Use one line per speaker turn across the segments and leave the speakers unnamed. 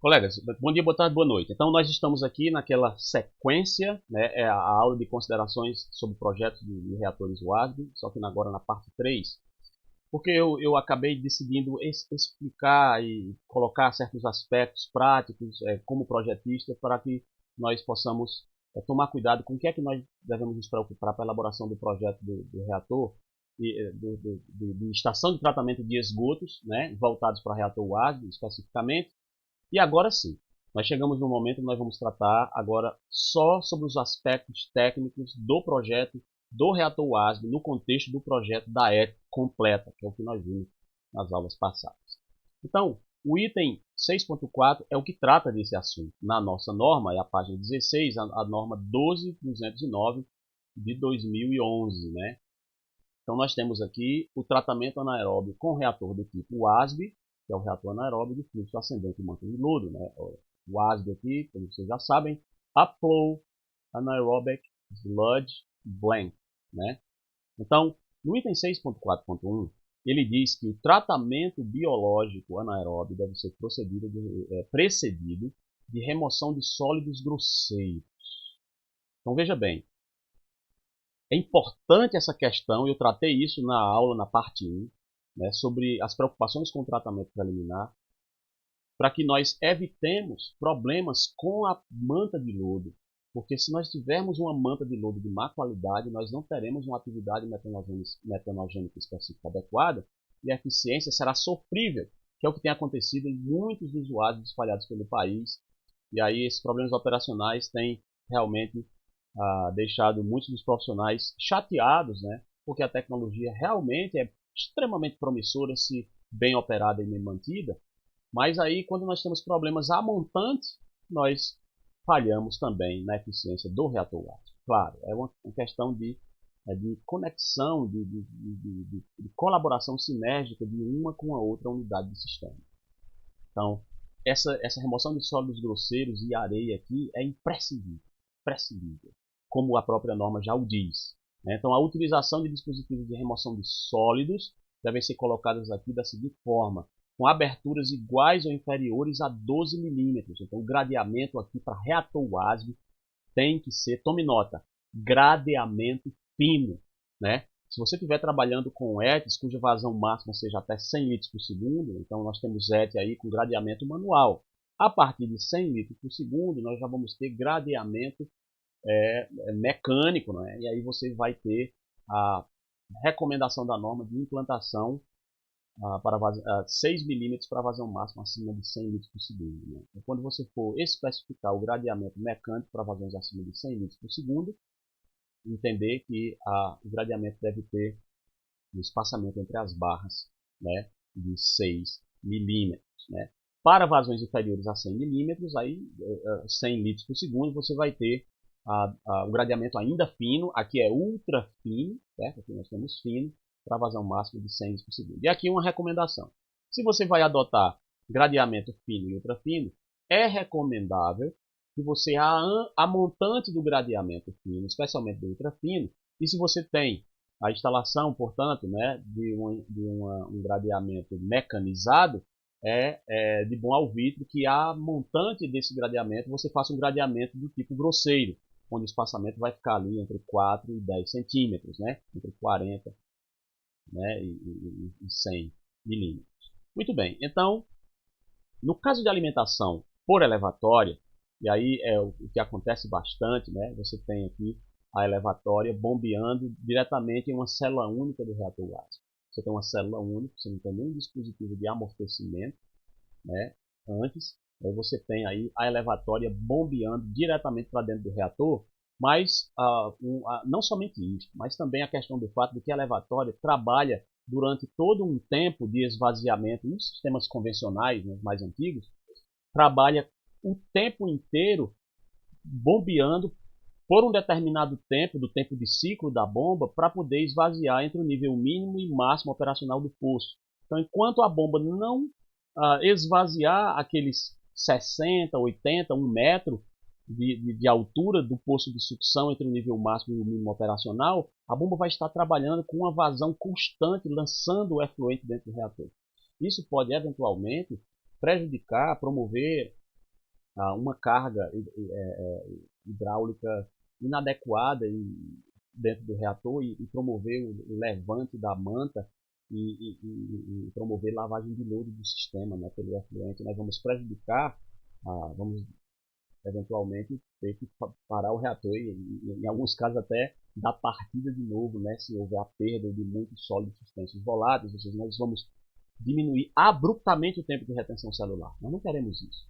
Colegas, bom dia, boa tarde, boa noite. Então, nós estamos aqui naquela sequência, né, é a aula de considerações sobre projetos de reatores WASB, só que agora na parte 3, porque eu acabei decidindo explicar e colocar certos aspectos práticos como projetista para que nós possamos tomar cuidado com o que é que nós devemos nos preocupar para a elaboração do projeto do reator, de estação de tratamento de esgotos, né, voltados para reator WASB especificamente. E agora sim, nós chegamos no momento que nós vamos tratar agora só sobre os aspectos técnicos do projeto do reator WASB no contexto do projeto da ET completa, que é o que nós vimos nas aulas passadas. Então, o item 6.4 é o que trata desse assunto. Na nossa norma, é a página 16, a norma 12209 de 2011, né? Então, nós temos aqui o tratamento anaeróbio com reator do tipo WASB, que é o reator anaeróbio de fluxo ascendente e manto de lodo, né? O WASB aqui, como vocês já sabem, Upflow Anaerobic Sludge Blend, né? Então, no item 6.4.1, ele diz que o tratamento biológico anaeróbio deve ser precedido de remoção de sólidos grosseiros. Então, veja bem, é importante essa questão, eu tratei isso na aula, na parte 1, né, sobre as preocupações com o tratamento preliminar, para que nós evitemos problemas com a manta de lodo, porque se nós tivermos uma manta de lodo de má qualidade, nós não teremos uma atividade metanogênica específica adequada e a eficiência será sofrível, que é o que tem acontecido em muitos usuários espalhados pelo país, e aí esses problemas operacionais têm realmente deixado muitos dos profissionais chateados, né, porque a tecnologia realmente é extremamente promissora se bem operada e bem mantida, mas aí quando nós temos problemas a montante, nós falhamos também na eficiência do reator WASP. Claro, é uma questão de conexão, de colaboração sinérgica de uma com a outra unidade do sistema. Então, essa remoção de sólidos grosseiros e areia aqui é imprescindível, como a própria norma já o diz. Então, a utilização de dispositivos de remoção de sólidos devem ser colocadas aqui da seguinte forma, com aberturas iguais ou inferiores a 12 milímetros. Então, o gradeamento aqui para reator WASB tem que ser, tome nota, gradeamento fino, né? Se você estiver trabalhando com ETs cuja vazão máxima seja até 100 litros por segundo, então nós temos ET aí com gradeamento manual. A partir de 100 litros por segundo, nós já vamos ter gradeamento mecânico, né? E aí você vai ter a recomendação da norma de implantação para 6 milímetros para vazão máxima acima de 100 litros por segundo. Né? Então, quando você for especificar o gradeamento mecânico para vazões acima de 100 litros por segundo, entender que o gradeamento deve ter um espaçamento entre as barras, né, de 6 milímetros. Né? Para vazões inferiores a 100 milímetros, aí 100 litros por segundo, você vai ter o gradeamento ainda fino, aqui é ultra fino, certo? Aqui nós temos fino, para vazão máxima de 100 litros por segundo. E aqui uma recomendação. Se você vai adotar gradeamento fino e ultra fino, é recomendável que você a montante do gradeamento fino, especialmente do ultra fino, e se você tem a instalação, portanto, né, de um gradeamento mecanizado, é de bom alvitre que a montante desse gradeamento você faça um gradeamento do tipo grosseiro, onde o espaçamento vai ficar ali entre 4 e 10 centímetros, né, entre 40, né, e 100 milímetros. Muito bem, então, no caso de alimentação por elevatória, e aí é o que acontece bastante, né, você tem aqui a elevatória bombeando diretamente em uma célula única do reator WASP. Você tem uma célula única, você não tem nenhum dispositivo de amortecimento, né, antes, aí você tem aí a elevatória bombeando diretamente para dentro do reator, mas não somente isso, mas também a questão do fato de que a elevatória trabalha durante todo um tempo de esvaziamento nos sistemas convencionais, nos mais antigos, trabalha o tempo inteiro bombeando por um determinado tempo, do tempo de ciclo da bomba, para poder esvaziar entre o nível mínimo e máximo operacional do poço. Então, enquanto a bomba não esvaziar aqueles 60, 80, 1 metro de altura do poço de sucção entre o nível máximo e o mínimo operacional, a bomba vai estar trabalhando com uma vazão constante, lançando o efluente dentro do reator. Isso pode, eventualmente, prejudicar, promover uma carga hidráulica inadequada dentro do reator e promover o levante da manta e promover lavagem de lodo do sistema, né, pelo efluente. Nós vamos prejudicar, vamos eventualmente ter que parar o reator e em alguns casos até dar partida de novo, né, se houver a perda de muitos sólidos substâncias voláteis, ou seja, nós vamos diminuir abruptamente o tempo de retenção celular. Nós não queremos isso.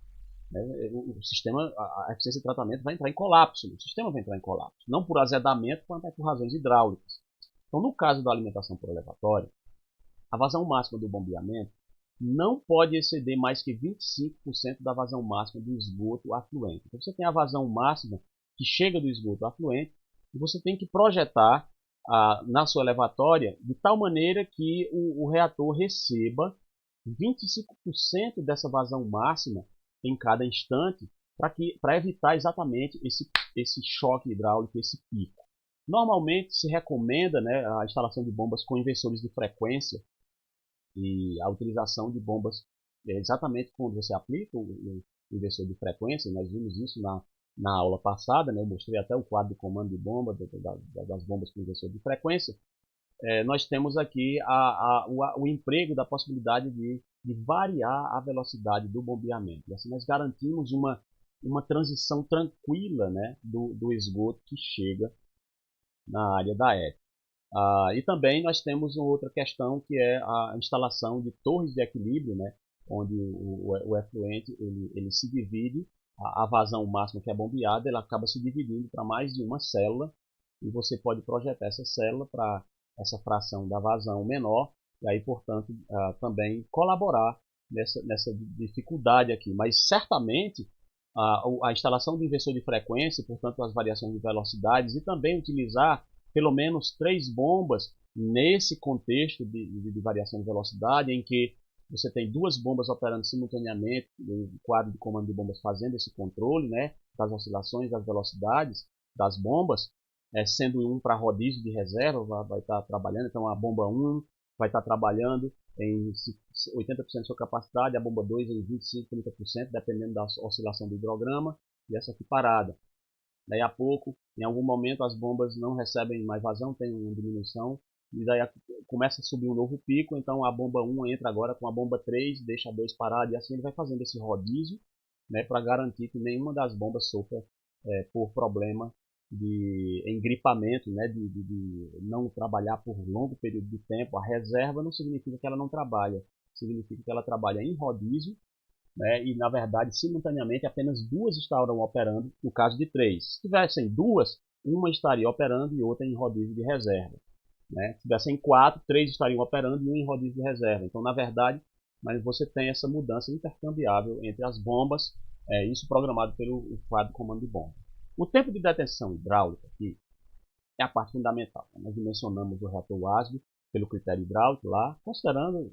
Né? O sistema, a eficiência de tratamento vai entrar em colapso, o sistema vai entrar em colapso, não por azedamento, quanto por razões hidráulicas. Então, no caso da alimentação por elevatória, a vazão máxima do bombeamento não pode exceder mais que 25% da vazão máxima do esgoto afluente. Então, você tem a vazão máxima que chega do esgoto afluente e você tem que projetar na sua elevatória de tal maneira que o reator receba 25% dessa vazão máxima em cada instante para evitar exatamente esse choque hidráulico, esse pico. Normalmente se recomenda, né, a instalação de bombas com inversores de frequência e a utilização de bombas exatamente quando você aplica o inversor de frequência. Nós vimos isso na aula passada, né? Eu mostrei até o quadro de comando de bomba, das bombas com inversor de frequência. Nós temos aqui o emprego da possibilidade de variar a velocidade do bombeamento. E assim nós garantimos uma transição tranquila, né, do esgoto que chega na área da ETA. E também nós temos uma outra questão que é a instalação de torres de equilíbrio, né, onde o efluente ele se divide, a vazão máxima que é bombeada, ela acaba se dividindo para mais de uma célula e você pode projetar essa célula para essa fração da vazão menor e aí, portanto, também colaborar nessa dificuldade aqui. Mas certamente a instalação do inversor de frequência, portanto, as variações de velocidades e também utilizar pelo menos 3 bombas nesse contexto de variação de velocidade, em que você tem 2 bombas operando simultaneamente, o quadro de comando de bombas fazendo esse controle, né, das oscilações das velocidades das bombas, sendo um para rodízio de reserva, vai estar trabalhando, então a bomba 1 vai estar trabalhando em 80% da sua capacidade, a bomba 2 em 25%, 30%, dependendo da oscilação do hidrograma, e essa aqui parada. Daí a pouco, em algum momento, as bombas não recebem mais vazão, tem uma diminuição, e daí começa a subir um novo pico, então a bomba 1 entra agora com a bomba 3, deixa a 2 parada, e assim ele vai fazendo esse rodízio, né, para garantir que nenhuma das bombas sofra por problema de engripamento, né, de não trabalhar por longo período de tempo. A reserva não significa que ela não trabalha, significa que ela trabalha em rodízio, né, e na verdade simultaneamente apenas 2 estarão operando no caso de 3. Se tivessem 2, uma estaria operando e outra em rodízio de reserva. Né? Se tivessem 4, 3 estariam operando e um em rodízio de reserva. Então, na verdade, mas você tem essa mudança intercambiável entre as bombas, isso programado pelo quadro de comando de bomba. O tempo de detenção hidráulica aqui é a parte fundamental. Nós dimensionamos o reator WASB pelo critério hidráulico lá, considerando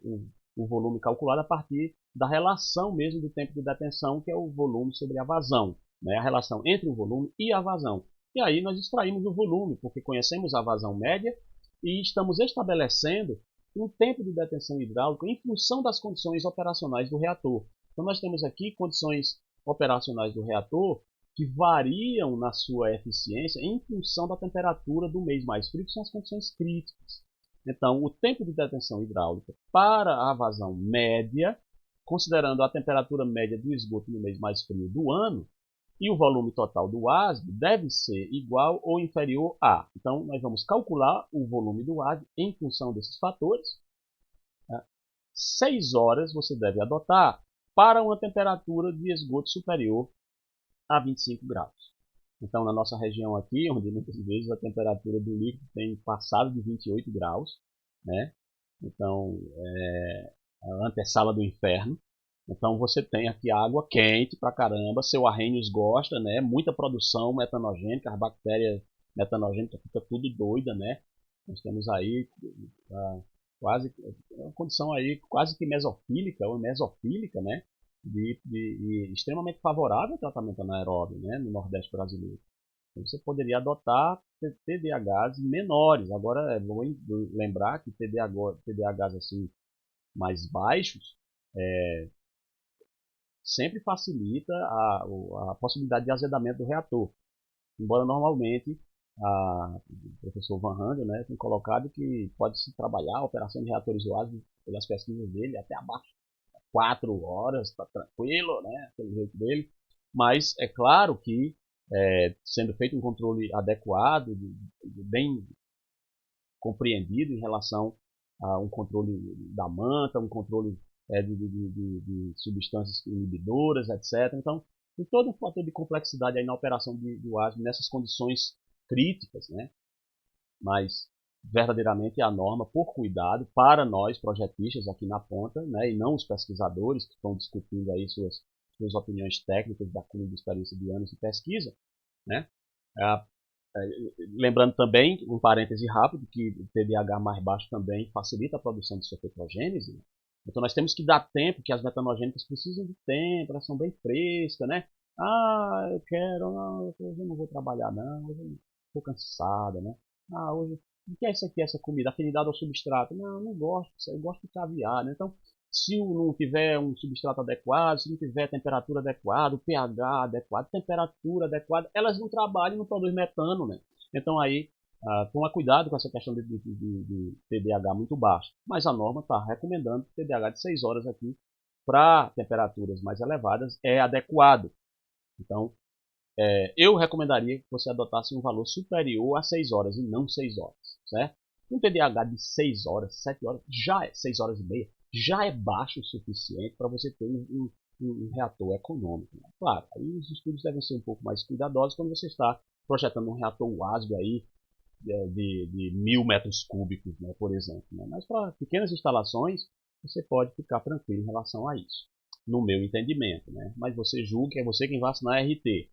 o volume calculado a partir da relação mesmo do tempo de detenção, que é o volume sobre a vazão, né? A relação entre o volume e a vazão. E aí nós extraímos o volume, porque conhecemos a vazão média e estamos estabelecendo um tempo de detenção hidráulica em função das condições operacionais do reator. Então nós temos aqui condições operacionais do reator que variam na sua eficiência em função da temperatura do mês mais frio, que são as condições críticas. Então, o tempo de detenção hidráulica para a vazão média, considerando a temperatura média do esgoto no mês mais frio do ano, e o volume total do WASB deve ser igual ou inferior a. Então, nós vamos calcular o volume do WASB em função desses fatores. 6 horas você deve adotar para uma temperatura de esgoto superior a 25 graus. Então, na nossa região aqui, onde muitas vezes a temperatura do líquido tem passado de 28 graus, né? Então, a antessala do inferno. Então, você tem aqui água quente pra caramba, seu Arrhenius gosta, né? Muita produção metanogênica, as bactérias metanogênicas ficam tudo doida, né? Nós temos aí quase uma condição aí quase que mesofílica ou mesofílica, né? De extremamente favorável ao tratamento anaeróbio, né, no Nordeste brasileiro. Então, você poderia adotar TDAHs menores. Agora, vou lembrar que TDAHs assim, mais baixos sempre facilita a possibilidade de azedamento do reator. Embora normalmente o professor Van Handel, né, tem colocado que pode-se trabalhar a operação de reatores UASB, pelas pesquisas dele, até abaixo de 4 horas, está tranquilo, né, pelo jeito dele. Mas é claro que, sendo feito um controle adequado, bem compreendido em relação a um controle da manta, um controle de substâncias inibidoras, etc. Então, tem todo um fator de complexidade aí na operação do ASM nessas condições críticas, né? Mas verdadeiramente a norma, por cuidado, para nós projetistas aqui na ponta, né, e não os pesquisadores que estão discutindo aí suas opiniões técnicas da cunho de experiência de anos de pesquisa, né? Lembrando também, um parêntese rápido, que o TDAH mais baixo também facilita a produção de cetopetrogênese. Né? Então nós temos que dar tempo, que as metanogênicas precisam de tempo, elas são bem frescas, né? Ah, eu quero, não, hoje eu não vou trabalhar não, hoje eu estou cansada, né? Ah, hoje, o que é isso aqui, essa comida? Afinidade ao substrato? Não, não gosto, eu gosto de caviar, né? Então, se não tiver um substrato adequado, se não tiver temperatura adequada, o pH adequado, temperatura adequada, elas não trabalham e não produzem metano, né? Então aí, toma cuidado com essa questão de TDAH muito baixo. Mas a norma está recomendando TDAH de 6 horas aqui para temperaturas mais elevadas é adequado. Então, eu recomendaria que você adotasse um valor superior a 6 horas e não 6 horas, certo? Um TDAH de 6 horas, 7 horas, já é 6 horas e meia, já é baixo o suficiente para você ter um reator econômico. Né? Claro, aí os estudos devem ser um pouco mais cuidadosos quando você está projetando um reator WASB aí de 1000 metros cúbicos, né, por exemplo. Né? Mas para pequenas instalações, você pode ficar tranquilo em relação a isso, no meu entendimento. Né? Mas você julga que é você quem vai assinar a RT.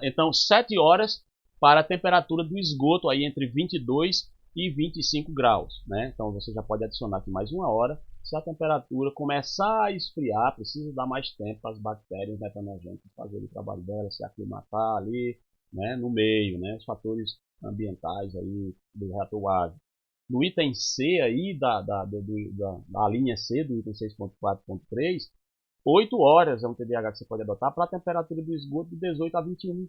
Então, 7 horas para a temperatura do esgoto aí entre 22 e 25 graus. Né? Então, você já pode adicionar aqui mais 1 hora. Se a temperatura começar a esfriar, precisa dar mais tempo para as bactérias metanogênicas fazerem o trabalho delas, se aclimatar ali, né, no meio, né, os fatores ambientais aí do reator WASB. No item C aí da linha C do item 6.4.3, 8 horas é um TDAH que você pode adotar para a temperatura do esgoto de 18 a 21.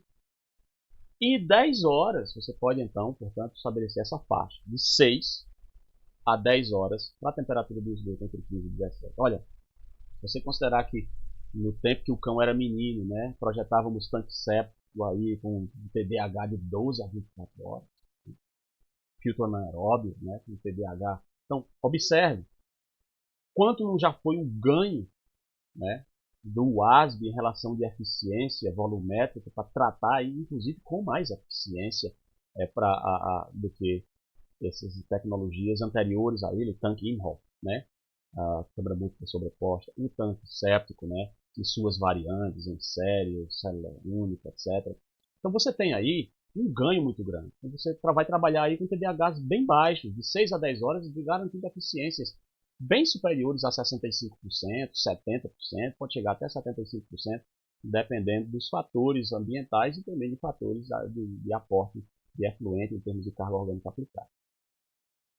E 10 horas você pode então, portanto, estabelecer essa faixa de 6 a 10 horas para a temperatura do esgoto entre 15 e 17. Olha, você considerar que no tempo que o cão era menino, né, projetávamos tanque séptico aí com um TDAH de 12 a 24 horas, filtro anaeróbio, né, com TDAH. Então, observe quanto não já foi o ganho, né, do WASB em relação de eficiência volumétrica para tratar aí, inclusive com mais eficiência do que essas tecnologias anteriores a ele, tanque INHOL, né? A câmara múltipla sobreposta, o tanque séptico, né? E suas variantes em série, célula única, etc. Então você tem aí um ganho muito grande. Então você vai trabalhar aí com TDAHs bem baixos, de 6 a 10 horas, de garantindo eficiências bem superiores a 65%, 70%, pode chegar até 75%, dependendo dos fatores ambientais e também de fatores de aporte de efluente em termos de carga orgânica aplicada.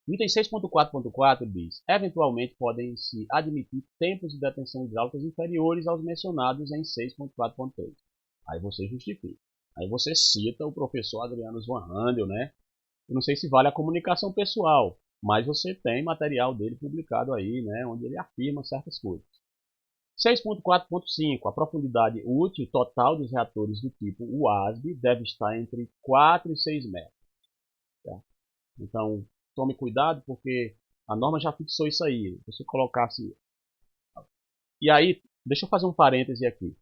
O item 6.4.4 diz: eventualmente podem se admitir tempos de detenção hidráulicas inferiores aos mencionados em 6.4.3. Aí você justifica. Aí você cita o professor Adriano Van Handel, né? Eu não sei se vale a comunicação pessoal, mas você tem material dele publicado aí, né, onde ele afirma certas coisas. 6.4.5. A profundidade útil total dos reatores do tipo WASB deve estar entre 4 e 6 metros. Tá? Então, tome cuidado, porque a norma já fixou isso aí. Se você colocasse... E aí, deixa eu fazer um parêntese aqui.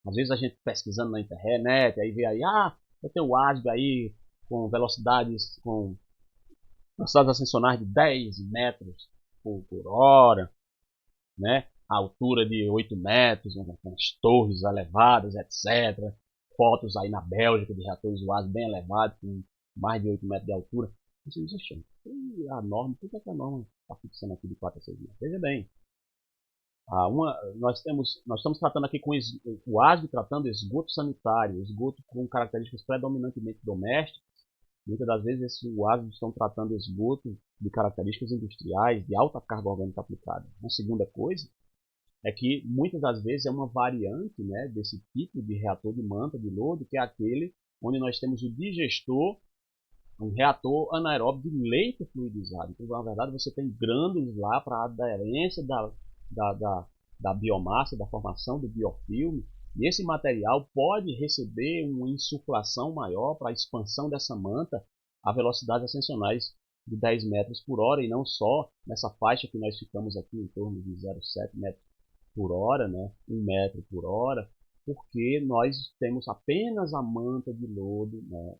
Às vezes a gente pesquisando na internet, aí vê aí, eu tenho WASB aí com velocidades ascensionais de 10 metros por hora, né? A altura de 8 metros, com as torres elevadas, etc. Fotos aí na Bélgica de reatores WASB bem elevados, com mais de 8 metros de altura. Você diz, a norma, por que a norma está fixando aqui de 4 a 6 metros? Veja bem, nós estamos tratando aqui com o WASB tratando esgoto sanitário, esgoto com características predominantemente domésticas. Muitas das vezes esses WASB estão tratando esgoto de características industriais, de alta carga orgânica aplicada. Uma segunda coisa é que muitas das vezes é uma variante, né, desse tipo de reator de manta de lodo, que é aquele onde nós temos o digestor, um reator anaeróbio de leito fluidizado. Então, na verdade, você tem grânulos lá para aderência da, da, da biomassa, da formação do biofilme, e esse material pode receber uma insuflação maior para a expansão dessa manta a velocidades ascensionais de 10 metros por hora, e não só nessa faixa que nós ficamos aqui em torno de 0,7 metros por hora, né, 1 metro por hora, porque nós temos apenas a manta de lodo, né,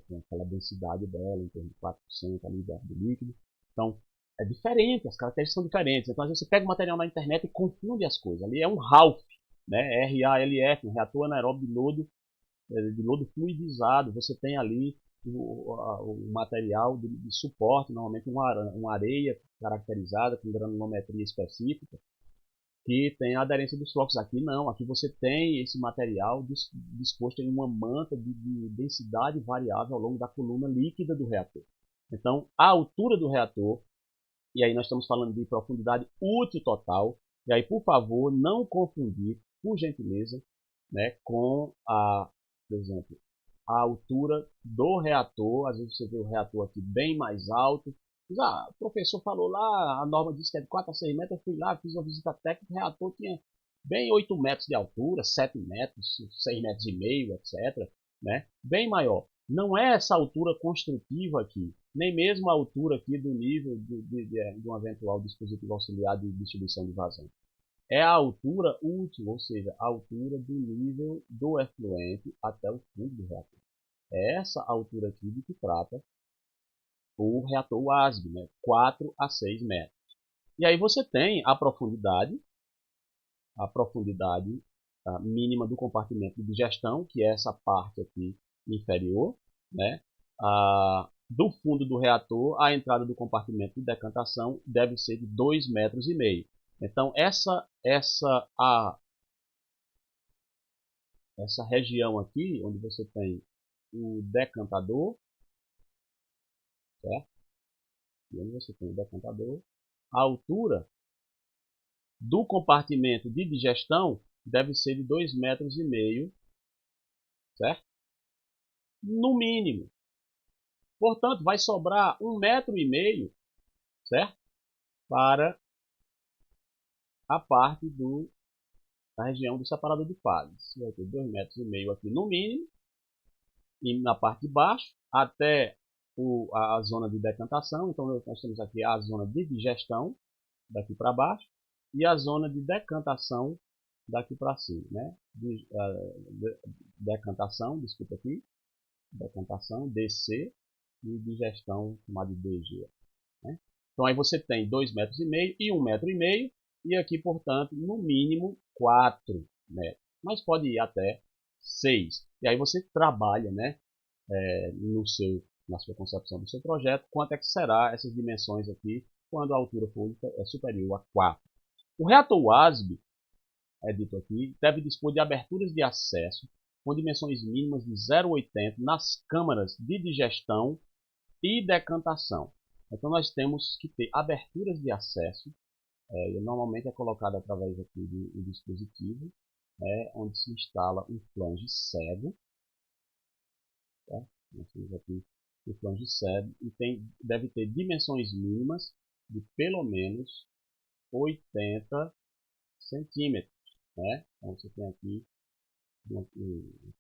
com aquela densidade dela, em torno de 4% ali do líquido. Então, é diferente, as características são diferentes. Então, às vezes você pega o material na internet e confunde as coisas. Ali é um RALF, né, RALF, um reator anaeróbio de lodo fluidizado. Você tem ali o material de suporte, normalmente uma areia caracterizada com granulometria específica, que tem a aderência dos flocos. Aqui não, aqui você tem esse material disposto em uma manta de densidade variável ao longo da coluna líquida do reator. Então, a altura do reator, e aí nós estamos falando de profundidade útil total, e aí, por favor, não confundir, por gentileza, né, com por exemplo, a altura do reator. Às vezes você vê o reator aqui bem mais alto. Diz, o professor falou lá, a norma diz que é de 4 a 6 metros. Eu fui lá, fiz uma visita técnica, o reator tinha bem 8 metros de altura, 7 metros, 6 metros e meio, etc. Né? Bem maior. Não é essa altura construtiva aqui, nem mesmo a altura aqui do nível de um eventual dispositivo auxiliar de distribuição de vazão. É a altura útil, ou seja, a altura do nível do efluente até o fundo do reator. É essa altura aqui de que trata o reator WASB, né? 4 a 6 metros. E aí você tem a profundidade mínima do compartimento de digestão, que é essa parte aqui inferior, né? Do fundo do reator, a entrada do compartimento de decantação deve ser de 2,5 metros. Então, essa região aqui, onde você tem o decantador, certo? E onde você tem o decantador, a altura do compartimento de digestão deve ser de 2,5 metros, certo? No mínimo. Portanto, vai sobrar 1,5 metro, certo? Para a parte da região do separador de fases. Você vai ter 2,5 metros aqui no mínimo, e na parte de baixo, até a zona de decantação. Então, nós temos aqui a zona de digestão, daqui para baixo, e a zona de decantação daqui para cima, né? Decantação, desculpa aqui, decantação, DC, e digestão, chamada de DG. Né? Então, aí você tem 2,5 metros e 1,5 metro, e aqui, portanto, no mínimo 4 metros, mas pode ir até 6. E aí você trabalha, né, na sua concepção do seu projeto, quanto é que será essas dimensões aqui quando a altura for superior a 4. O reator WASB, é dito aqui, deve dispor de aberturas de acesso com dimensões mínimas de 0,80 nas câmaras de digestão e decantação. Então nós temos que ter aberturas de acesso, normalmente é colocado através aqui de um dispositivo, onde se instala um flange cego. Tá? Nós temos aqui o flange cego e deve ter dimensões mínimas de pelo menos 80 centímetros. Né? Então você tem aqui uma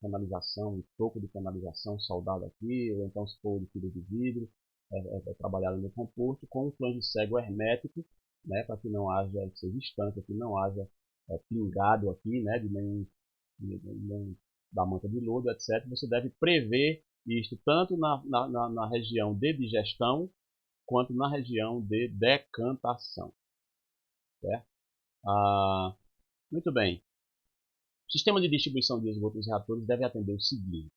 canalização, um topo de canalização soldado aqui, ou então se for de fibra de vidro, trabalhado no composto com um flange cego hermético, né, para que não haja, que seja distante, que não haja pingado aqui, né, de nenhum da manta de lodo, etc. Você deve prever isto tanto na região de digestão quanto na região de decantação. Certo? Muito bem. O sistema de distribuição de esgoto dos reatores deve atender o seguinte.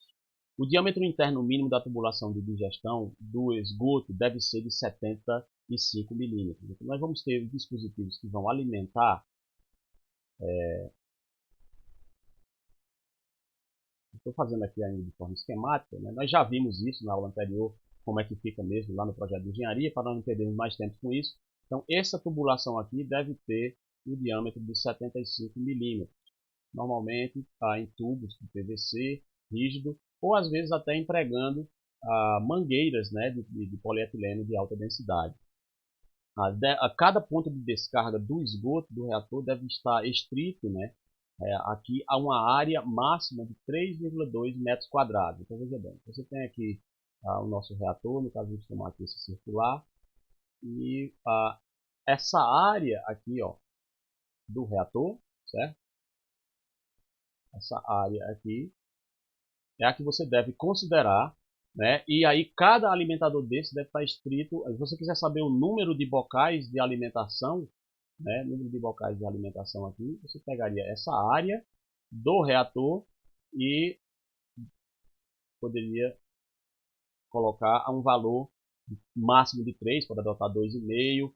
O diâmetro interno mínimo da tubulação de digestão do esgoto deve ser de 75 milímetros. Então, nós vamos ter dispositivos que vão alimentar. Estou fazendo aqui ainda de forma esquemática. Né? Nós já vimos isso na aula anterior, como é que fica mesmo lá no projeto de engenharia, para nós não perdermos mais tempo com isso. Então, essa tubulação aqui deve ter e o diâmetro de 75 milímetros. Normalmente está em tubos de PVC rígido, ou às vezes até empregando mangueiras, né, de polietileno de alta densidade. A cada ponto de descarga do esgoto do reator deve estar estrito, né, aqui a uma área máxima de 3,2 metros quadrados. Então veja bem, você tem aqui o nosso reator, no caso a gente tomar aqui esse circular, e essa área aqui, ó, do reator, certo? Essa área aqui é a que você deve considerar, né? E aí cada alimentador desse deve estar escrito. Se você quiser saber o número de bocais de alimentação, né? Número de bocais de alimentação aqui, você pegaria essa área do reator e poderia colocar um valor máximo de 3, pode adotar 2,5.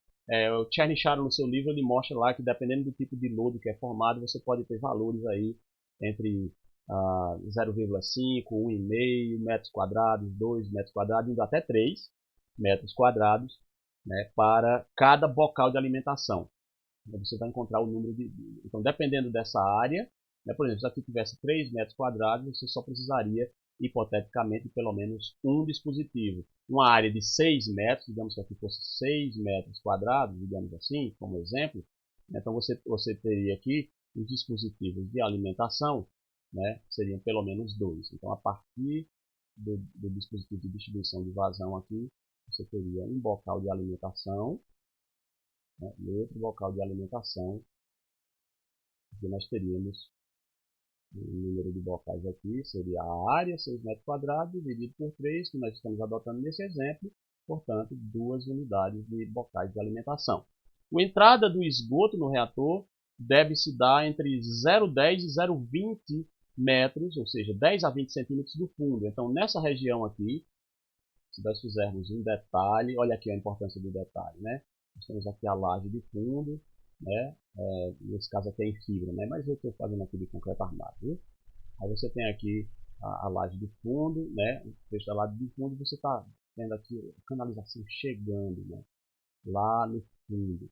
O Chernyshar, no seu livro, ele mostra lá que dependendo do tipo de lodo que é formado, você pode ter valores aí entre 0,5, 1,5 metros quadrados, 2 metros quadrados, indo até 3 metros quadrados, né, para cada bocal de alimentação. Você vai encontrar o número de... Então, dependendo dessa área, né, por exemplo, se aqui tivesse 3 metros quadrados, você só precisaria, hipoteticamente, pelo menos um dispositivo. Uma área de 6 metros, digamos que aqui fosse 6 metros quadrados, digamos assim, como exemplo, então você teria aqui os dispositivos de alimentação, né, seriam pelo menos 2. Então, a partir do dispositivo de distribuição de vazão aqui, você teria um bocal de alimentação, né, e outro bocal de alimentação, que nós teríamos o número de bocais aqui, seria a área, 6 metros quadrados, dividido por 3, que nós estamos adotando nesse exemplo, portanto, 2 unidades de bocais de alimentação. A entrada do esgoto no reator deve se dar entre 0,10 e 0,20 metros, ou seja, 10 a 20 centímetros do fundo. Então, nessa região aqui, se nós fizermos um detalhe, olha aqui a importância do detalhe, né? Nós temos aqui a laje de fundo, né? Nesse caso aqui é em fibra, né? Mas eu estou fazendo aqui de concreto armado, viu? Aí você tem aqui a laje de fundo, né? O trecho da laje de fundo, você está vendo aqui a canalização chegando, né? Lá no fundo.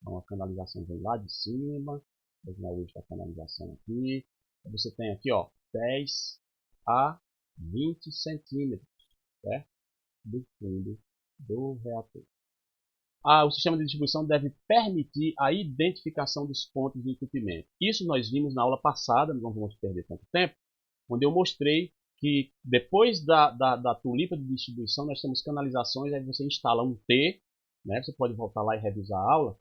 Então a canalização vem lá de cima, o hoje da canalização aqui. Aí você tem aqui, ó, 10 a 20 centímetros, certo? Do fundo do reator. O sistema de distribuição deve permitir a identificação dos pontos de entupimento. Isso nós vimos na aula passada, não vamos perder tanto tempo, onde eu mostrei que depois da tulipa de distribuição nós temos canalizações, aí você instala um T, né? Você pode voltar lá e revisar a aula,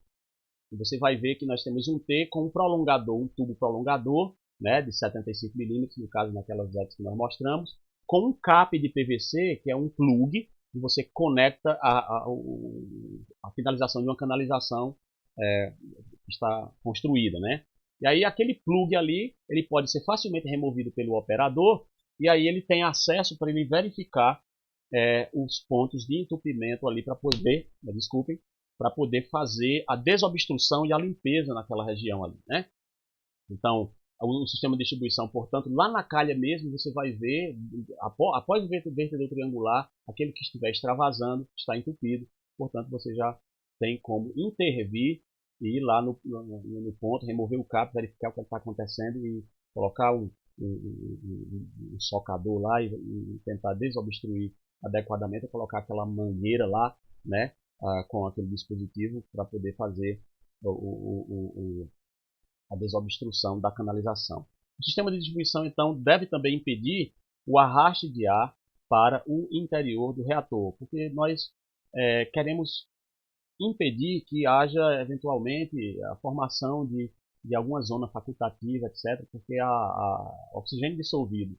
e você vai ver que nós temos um T com um prolongador, um tubo prolongador, né, de 75 milímetros, no caso naquelas vetas que nós mostramos, com um cap de PVC, que é um plug, e você conecta a finalização de uma canalização que está construída, né? E aí aquele plug ali, ele pode ser facilmente removido pelo operador, e aí ele tem acesso para ele verificar os pontos de entupimento ali para poder, desculpem, para poder fazer a desobstrução e a limpeza naquela região ali, né? Então, o sistema de distribuição, portanto, lá na calha mesmo, você vai ver, após o vertedor triangular, aquele que estiver extravasando, está entupido, portanto, você já tem como intervir e ir lá no ponto, remover o cap, verificar o que está acontecendo e colocar um socador lá e tentar desobstruir adequadamente, colocar aquela mangueira lá, né, com aquele dispositivo para poder fazer a desobstrução da canalização. O sistema de distribuição, então, deve também impedir o arraste de ar para o interior do reator, porque nós queremos impedir que haja, eventualmente, a formação de alguma zona facultativa, etc., porque o oxigênio dissolvido,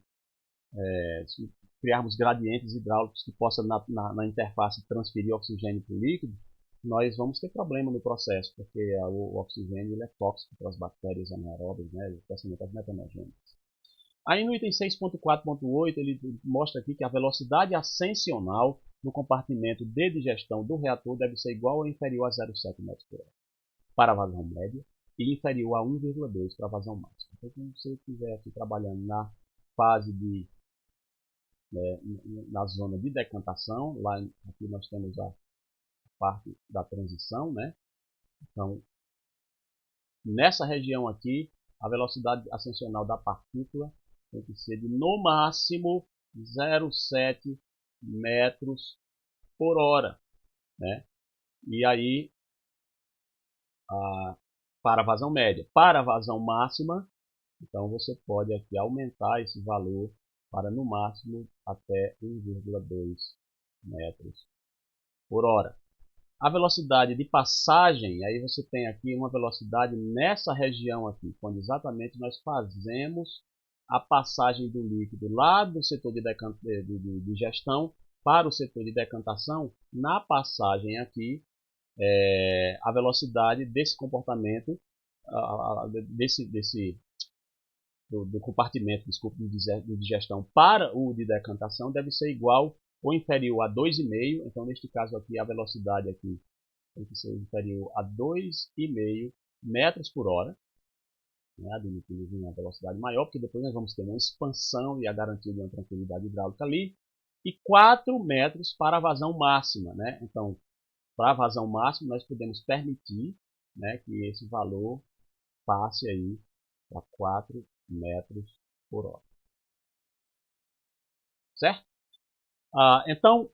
se criarmos gradientes hidráulicos que possam, na interface, transferir oxigênio para o líquido, nós vamos ter problema no processo, porque o oxigênio ele é tóxico para as bactérias anaeróbias, né, especialmente as metanogênicas. Aí no item 6.4.8 ele mostra aqui que a velocidade ascensional no compartimento de digestão do reator deve ser igual ou inferior a 0,7 metros por hora para a vazão média e inferior a 1,2 para a vazão máxima. Então, se você estiver aqui trabalhando na fase na zona de decantação, lá aqui nós temos a parte da transição, né? Então, nessa região aqui, a velocidade ascensional da partícula tem que ser de no máximo 0,7 metros por hora, né? E aí, para a vazão média. Para a vazão máxima, então você pode aqui aumentar esse valor para no máximo até 1,2 metros por hora. A velocidade de passagem, aí você tem aqui uma velocidade nessa região aqui, quando exatamente nós fazemos a passagem do líquido lá do setor de digestão para o setor de decantação. Na passagem aqui, a velocidade desse comportamento, do compartimento, desculpa, de digestão para o de decantação deve ser igual ou inferior a 2,5. Então, neste caso aqui, a velocidade aqui tem que ser inferior a 2,5 metros por hora. Né? Admitimos uma velocidade maior, porque depois nós vamos ter uma expansão e a garantia de uma tranquilidade hidráulica ali. E 4 metros para a vazão máxima. Né? Então, para a vazão máxima, nós podemos permitir, né, que esse valor passe aí para 4 metros por hora. Certo? Então,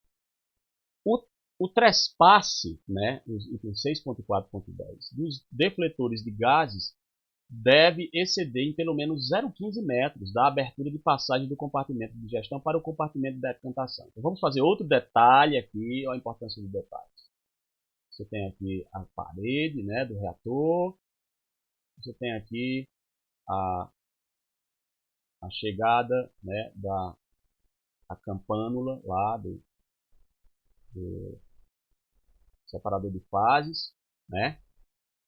o trespasse, né, item 6.4.10, dos defletores de gases deve exceder em pelo menos 0,15 metros da abertura de passagem do compartimento de digestão para o compartimento de decantação. Então, vamos fazer outro detalhe aqui, olha a importância do detalhe. Você tem aqui a parede, né, do reator, você tem aqui a chegada, né, a campânula lá do separador de fases, né?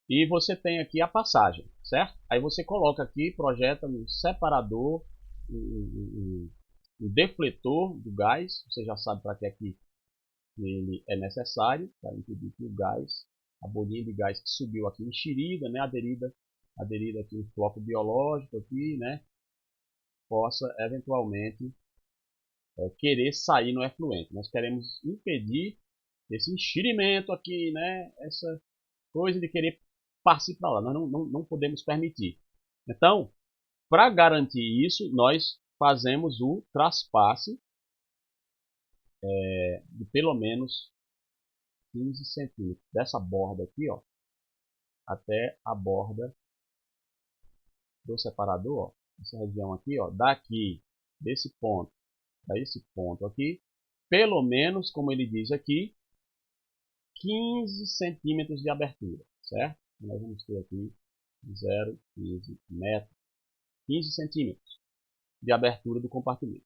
E você tem aqui a passagem, certo? Aí você coloca aqui, projeta um separador, um defletor do gás. Você já sabe para que aqui ele é necessário, para impedir que o gás, a bolinha de gás que subiu aqui enxerida, né, aderida aqui no floco biológico aqui, né, possa eventualmente querer sair no efluente. Nós queremos impedir esse enxerimento aqui, né, essa coisa de querer partir para lá. Nós não podemos permitir. Então, para garantir isso, nós fazemos o traspasse de pelo menos 15 centímetros dessa borda aqui, ó, até a borda do separador, ó, essa região aqui, ó, daqui desse ponto a esse ponto aqui, pelo menos, como ele diz aqui, 15 centímetros de abertura, certo? Nós vamos ter aqui 0,15 metros, 15 centímetros de abertura do compartimento.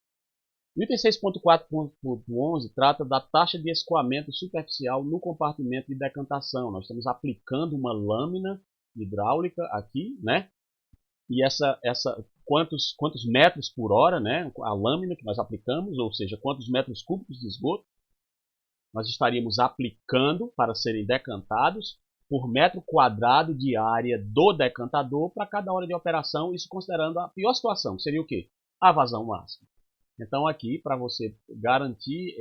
O item 6.4.11 trata da taxa de escoamento superficial no compartimento de decantação. Nós estamos aplicando uma lâmina hidráulica aqui, né? E quantos metros por hora, né? A lâmina que nós aplicamos, ou seja, quantos metros cúbicos de esgoto nós estaríamos aplicando para serem decantados por metro quadrado de área do decantador para cada hora de operação, isso considerando a pior situação, seria o quê? A vazão máxima. Então aqui, para você garantir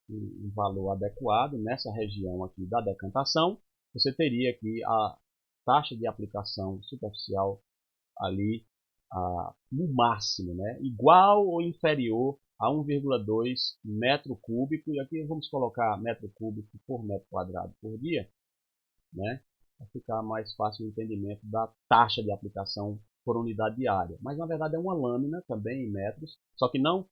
um valor adequado nessa região aqui da decantação, você teria aqui a taxa de aplicação superficial ali no máximo, né? Igual ou inferior a 1,2 metro cúbico, e aqui vamos colocar metro cúbico por metro quadrado por dia, né? Para ficar mais fácil o entendimento da taxa de aplicação por unidade de área. Mas na verdade é uma lâmina também em metros, só que não,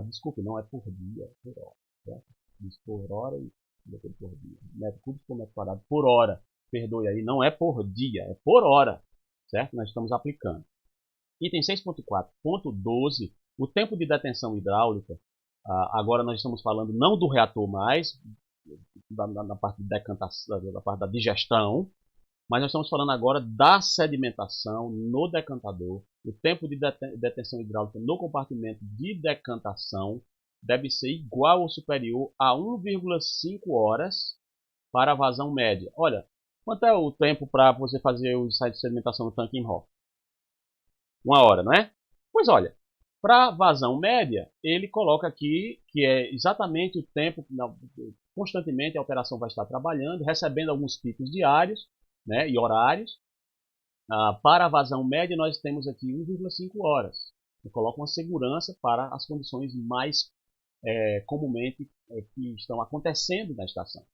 desculpe, não é por dia, é por hora. Certo? Diz por hora e depois por dia. Metro cúbico por metro quadrado por hora. Perdoe aí, não é por dia, é por hora. Certo? Nós estamos aplicando. Item 6.4.12, o tempo de detenção hidráulica. Agora nós estamos falando não do reator mais, na parte de decantação, da parte da digestão, mas nós estamos falando agora da sedimentação no decantador. O tempo de detenção hidráulica no compartimento de decantação deve ser igual ou superior a 1,5 horas para a vazão média. Olha, quanto é o tempo para você fazer o ensaio de sedimentação no tanque em RO? 1 hora, não é? Pois olha, para vazão média, ele coloca aqui que é exatamente o tempo constantemente a operação vai estar trabalhando, recebendo alguns picos diários, né, e horários. Para a vazão média, nós temos aqui 1,5 horas. Eu coloco uma segurança para as condições mais comumente que estão acontecendo na estação.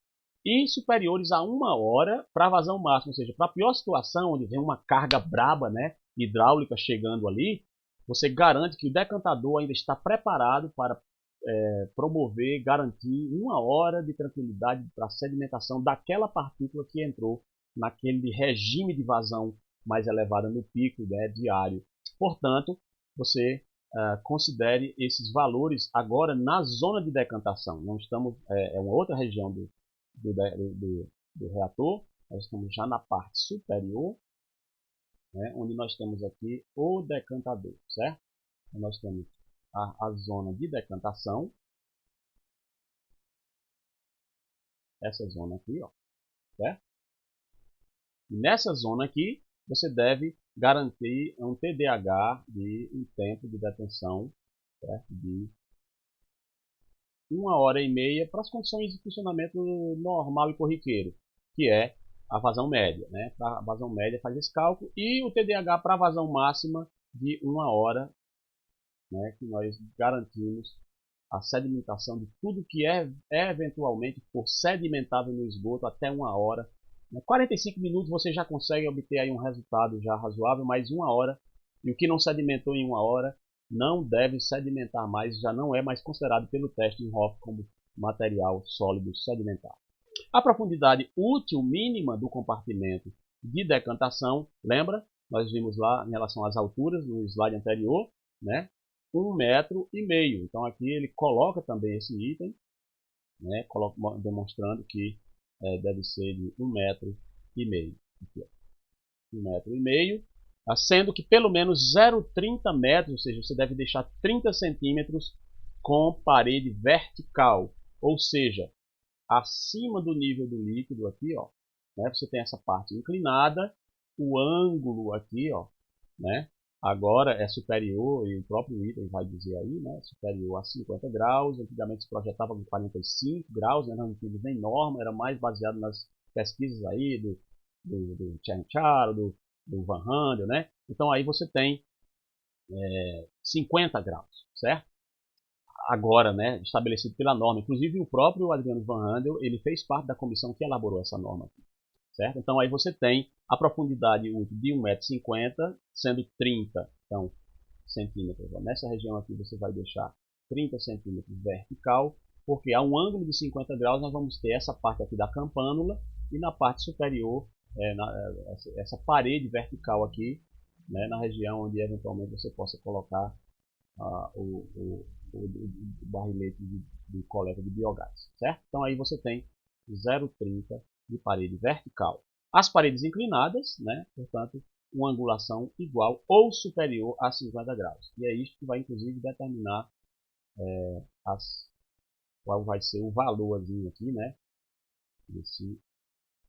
E superiores a 1 hora para a vazão máxima, ou seja, para a pior situação, onde vem uma carga braba, né, hidráulica chegando ali, você garante que o decantador ainda está preparado para promover, garantir 1 hora de tranquilidade para a sedimentação daquela partícula que entrou naquele regime de vazão mais elevada no pico, né, diário. Portanto, você considere esses valores agora na zona de decantação. Não estamos, é uma outra região do reator, nós estamos já na parte superior, né, onde nós temos aqui o decantador, certo? Então, nós temos a zona de decantação, essa zona aqui, ó, certo? E nessa zona aqui, você deve garantir um TDH de um tempo de detenção, certo? De 1 hora e meia para as condições de funcionamento normal e corriqueiro, que é a vazão média, né? Para a vazão média faz esse cálculo, e o TDH para a vazão máxima de 1 hora, né? Que nós garantimos a sedimentação de tudo que eventualmente for sedimentável no esgoto até 1 hora. 45 minutos você já consegue obter aí um resultado já razoável, mas 1 hora, e o que não sedimentou em 1 hora não deve sedimentar mais, já não é mais considerado pelo teste em Hoff como material sólido sedimentar. A profundidade útil mínima do compartimento de decantação, lembra? Nós vimos lá em relação às alturas no slide anterior, né? 1,5 metros. Então aqui ele coloca também esse item, né? Demonstrando que deve ser de 1,5 metro. Aqui, ó. 1,5 metro, sendo que pelo menos 0,30 metros, ou seja, você deve deixar 30 centímetros com parede vertical, ou seja, acima do nível do líquido aqui, ó, né? Você tem essa parte inclinada, o ângulo aqui, ó, né? Agora é superior, e o próprio item vai dizer aí, né? Superior a 50 graus. Antigamente se projetava com 45 graus, né? Não tínhamos nem norma, era mais baseado nas pesquisas aí do Chernysharo, do Van Handel, né? Então aí você tem 50 graus, certo? Agora, né, estabelecido pela norma. Inclusive o próprio Adriano Van Handel, ele fez parte da comissão que elaborou essa norma aqui, certo? Então aí você tem a profundidade útil de 1,50 m, sendo 30 então, centímetros. Nessa região aqui você vai deixar 30 centímetros vertical, porque a um ângulo de 50 graus nós vamos ter essa parte aqui da campânula, e na parte superior, essa parede vertical aqui, né, na região onde eventualmente você possa colocar o barrilete de coleta de biogás, certo? Então aí você tem 0,30 de parede vertical. As paredes inclinadas, né, portanto, uma angulação igual ou superior a 50 graus. E é isso que vai inclusive determinar qual vai ser o valorzinho aqui, né,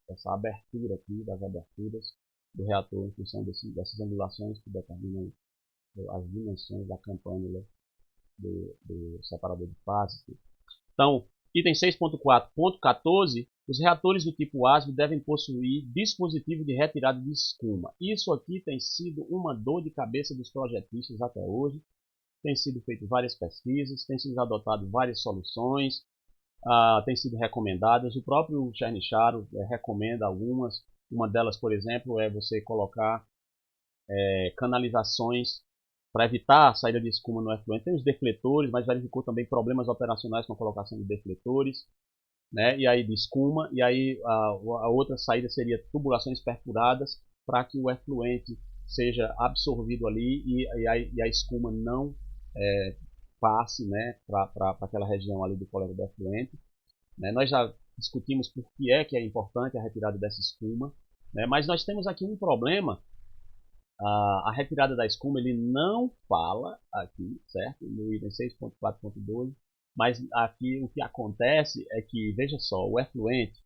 essa abertura aqui, das aberturas do reator em função dessas angulações que determinam as dimensões da campânula do separador de fases. Então, item 6.4.14, os reatores do tipo ASME devem possuir dispositivo de retirada de escuma. Isso aqui tem sido uma dor de cabeça dos projetistas até hoje. Tem sido feito várias pesquisas, tem sido adotado várias soluções, tem sido recomendadas. O próprio Chernysharo recomenda algumas. Uma delas, por exemplo, é você colocar canalizações para evitar a saída de escuma no efluente. Tem os defletores, mas verificou também problemas operacionais com a colocação de defletores, né, e aí de escuma. E aí a outra saída seria tubulações perfuradas para que o efluente seja absorvido ali e a escuma não passe, né, para aquela região ali do coleta do efluente. Né. Nós já discutimos por que é importante a retirada dessa escuma, né, mas nós temos aqui um problema. A retirada da escuma ele não fala aqui, certo? No item 6.4.12, mas aqui o que acontece é que, veja só, o efluente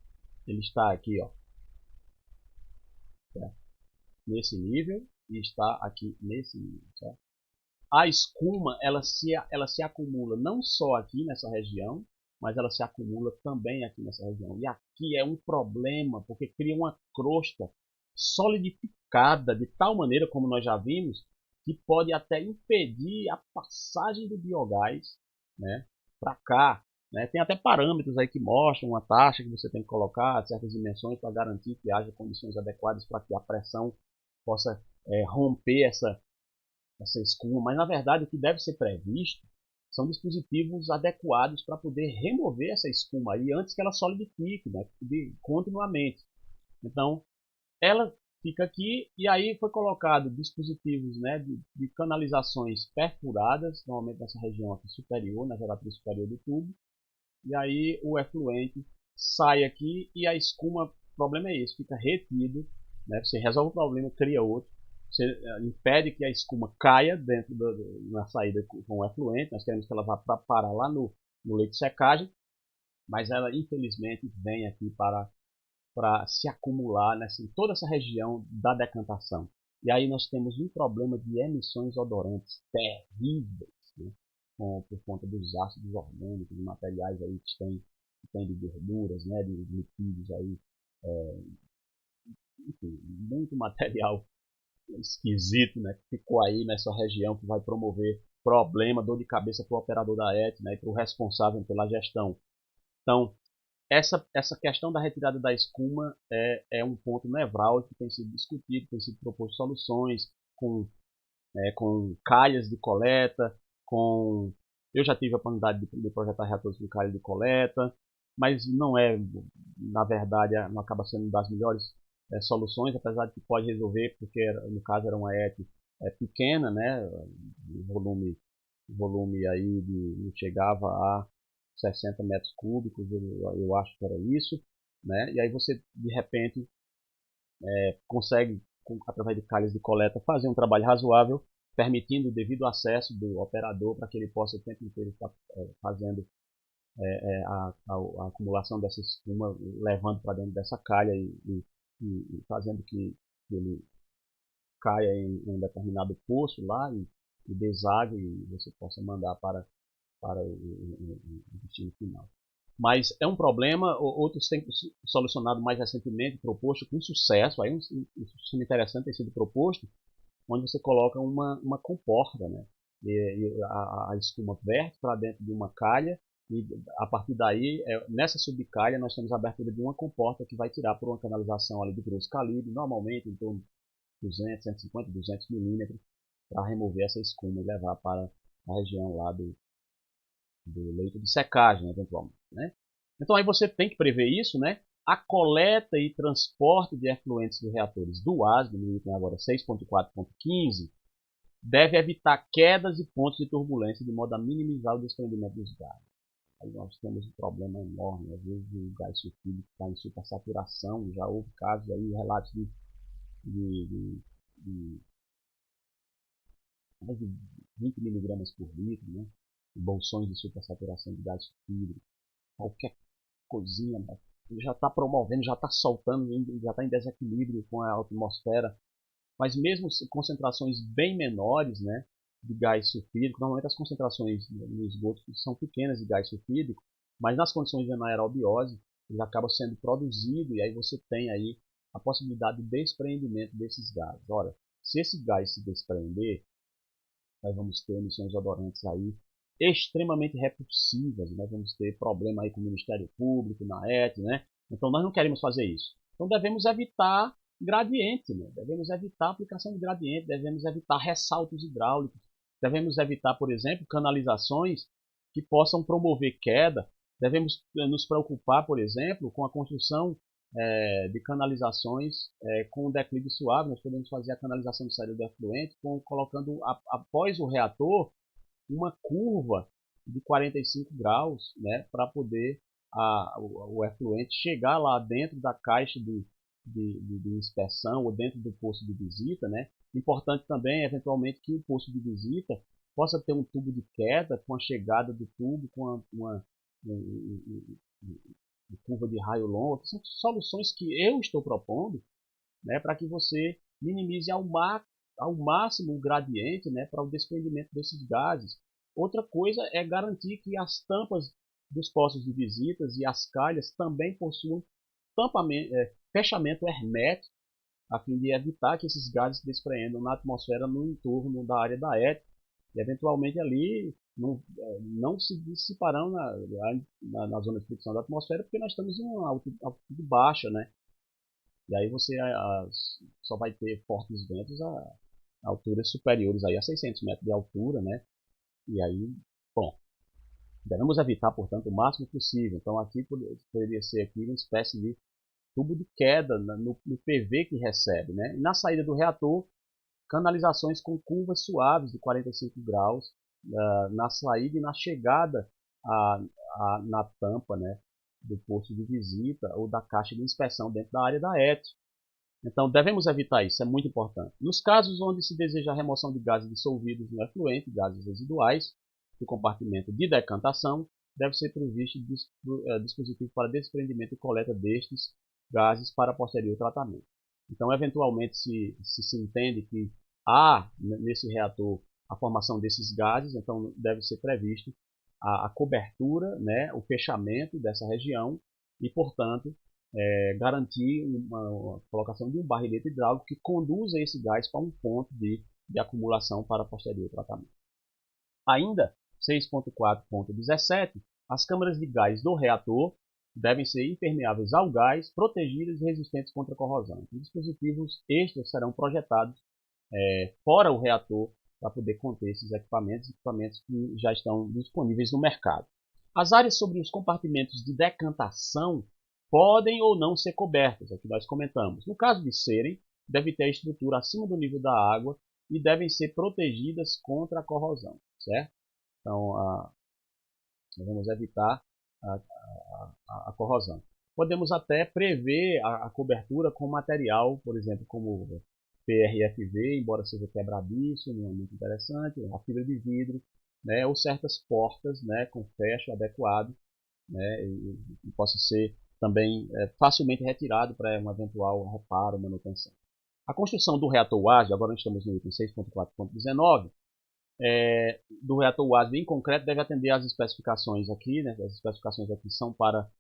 ele está aqui, ó, certo? Nesse nível, e está aqui nesse nível, certo? A escuma ela se acumula não só aqui nessa região, mas ela se acumula também aqui nessa região. E aqui é um problema, porque cria uma crosta solidificada de tal maneira, como nós já vimos, que pode até impedir a passagem do biogás, né, para cá. Né? Tem até parâmetros aí que mostram uma taxa que você tem que colocar, certas dimensões, para garantir que haja condições adequadas para que a pressão possa romper essa escuma. Mas, na verdade, o que deve ser previsto são dispositivos adequados para poder remover essa escuma aí antes que ela solidifique, né, continuamente. Então, ela fica aqui e aí foi colocado dispositivos, né, de canalizações perfuradas, normalmente nessa região aqui superior, na geratriz superior do tubo, e aí o efluente sai aqui e a escuma, o problema é esse, fica retido, né, você resolve o problema, cria outro, você impede que a escuma caia dentro na saída com o efluente, nós queremos que ela vá para parar lá no leito de secagem, mas ela infelizmente vem aqui para se acumular em toda essa região da decantação. E aí nós temos um problema de emissões odorantes terríveis, né? Por conta dos ácidos orgânicos, de materiais aí que tem de gorduras, né? De lipídios aí, enfim, muito material esquisito, né? Que ficou aí nessa região que vai promover problema, dor de cabeça para o operador da ET, né? E para o responsável pela gestão. Então, essa questão da retirada da escuma é um ponto nevrálgico que tem sido discutido, tem sido proposto soluções com calhas de coleta, eu já tive a oportunidade de projetar reatores com calha de coleta, mas não é, na verdade, não acaba sendo uma das melhores soluções, apesar de que pode resolver, porque no caso era uma ET pequena, né, o volume aí não chegava a 60 metros cúbicos, eu acho que era isso, né? E aí você, de repente, consegue, através de calhas de coleta, fazer um trabalho razoável, permitindo o devido acesso do operador para que ele possa o tempo inteiro estar fazendo a acumulação dessa espuma, levando para dentro dessa calha e fazendo que ele caia em um determinado poço lá e desague e você possa mandar para o destino final. Mas é um problema, outros têm solucionado mais recentemente, proposto com sucesso, aí um sistema interessante tem sido proposto, onde você coloca uma comporta, né? E a escuma verte para dentro de uma calha e a partir daí, nessa subcalha, nós temos a abertura de uma comporta que vai tirar por uma canalização ali de grosso calibre, normalmente em torno de 200, 150, 200 milímetros, para remover essa escuma e levar para a região lá do leito de secagem, eventualmente. Né? Então aí você tem que prever isso, né? A coleta e transporte de efluentes dos reatores do ASB, no item agora 6.4.15, deve evitar quedas e pontos de turbulência de modo a minimizar o desprendimento dos gases. Aí nós temos um problema enorme, às vezes o gás sulfídrico está em supersaturação, já houve casos aí, relatos de mais de 20 miligramas por litro, né? Bolsões de supersaturação de gás sulfídrico, qualquer coisinha, né? Já está promovendo, já está soltando, já está em desequilíbrio com a atmosfera, mas mesmo concentrações bem menores, né, de gás sulfídrico, normalmente as concentrações no esgoto são pequenas de gás sulfídrico, mas nas condições de anaerobiose ele acaba sendo produzido e aí você tem aí a possibilidade de desprendimento desses gases. Ora, se esse gás se desprender, nós vamos ter emissões odorantes aí extremamente repulsivas, nós vamos ter problema aí com o Ministério Público, na ET, né? Então nós não queremos fazer isso. Então devemos evitar gradiente, né? Devemos evitar a aplicação de gradiente, devemos evitar ressaltos hidráulicos, devemos evitar, por exemplo, canalizações que possam promover queda, devemos nos preocupar, por exemplo, com a construção de canalizações com declive suave. Nós podemos fazer a canalização de saída do efluente colocando após o reator uma curva de 45 graus, né, para poder o efluente chegar lá dentro da caixa de inspeção ou dentro do posto de visita. Né. Importante também, eventualmente, que o posto de visita possa ter um tubo de queda com a chegada do tubo, com uma curva de raio longo. São soluções que eu estou propondo, né, para que você minimize ao máximo o gradiente, né, para o desprendimento desses gases. Outra coisa é garantir que as tampas dos postos de visitas e as calhas também possuem fechamento hermético, a fim de evitar que esses gases se despreendam na atmosfera no entorno da área da ET, e eventualmente ali não se dissiparão na zona de fricção da atmosfera, porque nós estamos em uma altitude baixa, né? E aí você só vai ter fortes ventos a alturas superiores aí a 600 metros de altura, né? E aí, bom, devemos evitar, portanto, o máximo possível. Então aqui poderia ser aqui uma espécie de tubo de queda no PV que recebe, né? E na saída do reator, canalizações com curvas suaves de 45 graus na saída e na chegada na tampa, né, do posto de visita ou da caixa de inspeção dentro da área da ET. Então devemos evitar isso, é muito importante. Nos casos onde se deseja a remoção de gases dissolvidos no efluente, gases residuais, do compartimento de decantação, deve ser provisto dispositivo para desprendimento e coleta destes gases para posterior tratamento. Então, eventualmente, se entende que há nesse reator a formação desses gases, então deve ser previsto a cobertura, né, o fechamento dessa região e, portanto, garantir uma colocação de um barrilete hidráulico que conduza esse gás para um ponto de acumulação para posterior tratamento. Ainda 6.4.17, as câmaras de gás do reator devem ser impermeáveis ao gás, protegidas e resistentes contra corrosão. Os dispositivos extras serão projetados fora o reator para poder conter esses equipamentos que já estão disponíveis no mercado. As áreas sobre os compartimentos de decantação podem ou não ser cobertas, é o que nós comentamos. No caso de serem, deve ter a estrutura acima do nível da água e devem ser protegidas contra a corrosão, certo? Então, nós vamos evitar a corrosão. Podemos até prever a cobertura com material, por exemplo, como PRFV, embora seja quebradiço, não é muito interessante, a fibra de vidro, né, ou certas portas, né, com fecho adequado, né, e possa ser também facilmente retirado para um eventual reparo ou manutenção. A construção do reator WASD, agora nós estamos no item 6.4.19, do reator WASD em concreto deve atender às especificações aqui, né? As especificações aqui são para